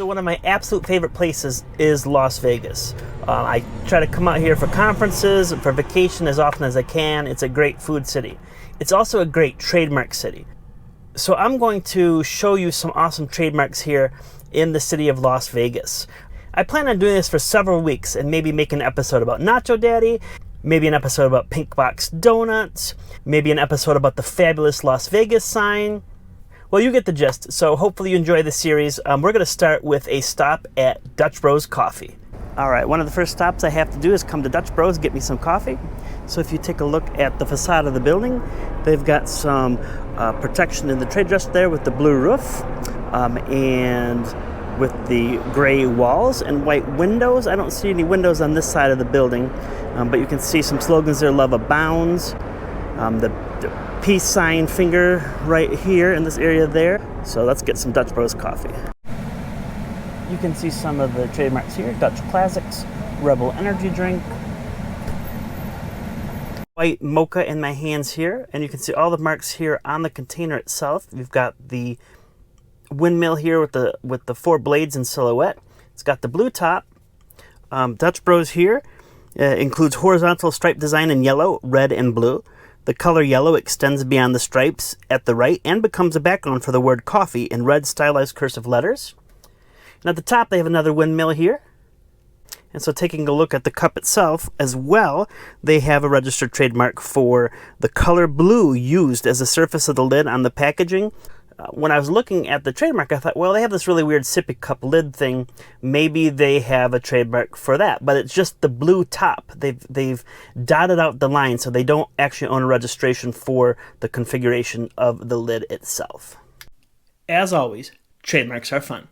So one of my absolute favorite places is Las Vegas. I try to come out here for conferences and for vacation as often as I can. It's a great food city. It's also a great trademark city. So I'm going to show you some awesome trademarks here in the city of Las Vegas. I plan on doing this for several weeks and maybe make an episode about Nacho Daddy, maybe an episode about Pink Box Donuts, maybe an episode about the fabulous Las Vegas sign. Well, you get the gist, so hopefully you enjoy this series. We're going to start with a stop at Dutch Bros Coffee. All right, one of the first stops I have to do is come to Dutch Bros, get me some coffee. So if you take a look at the facade of the building, they've got some protection in the trade dress there with the blue roof and with the gray walls and white windows. I don't see any windows on this side of the building, but you can see some slogans there, Love Abounds. The peace sign finger right here in this area there. So let's get some Dutch Bros coffee. You can see some of the trademarks here. Dutch Classics, Rebel Energy Drink. White mocha in my hands here, and you can see all the marks here on the container itself. We've got the windmill here with the four blades in silhouette. It's got the blue top. Dutch Bros here includes horizontal stripe design in yellow, red, and blue. The color yellow extends beyond the stripes at the right and becomes a background for the word coffee in red stylized cursive letters. And at the top they have another windmill here. And so taking a look at the cup itself as well, they have a registered trademark for the color blue used as the surface of the lid on the packaging. When I was looking at the trademark, I thought, well, they have this really weird sippy cup lid thing. Maybe they have a trademark for that, but it's just the blue top. They've dotted out the line, so they don't actually own a registration for the configuration of the lid itself. As always, trademarks are fun.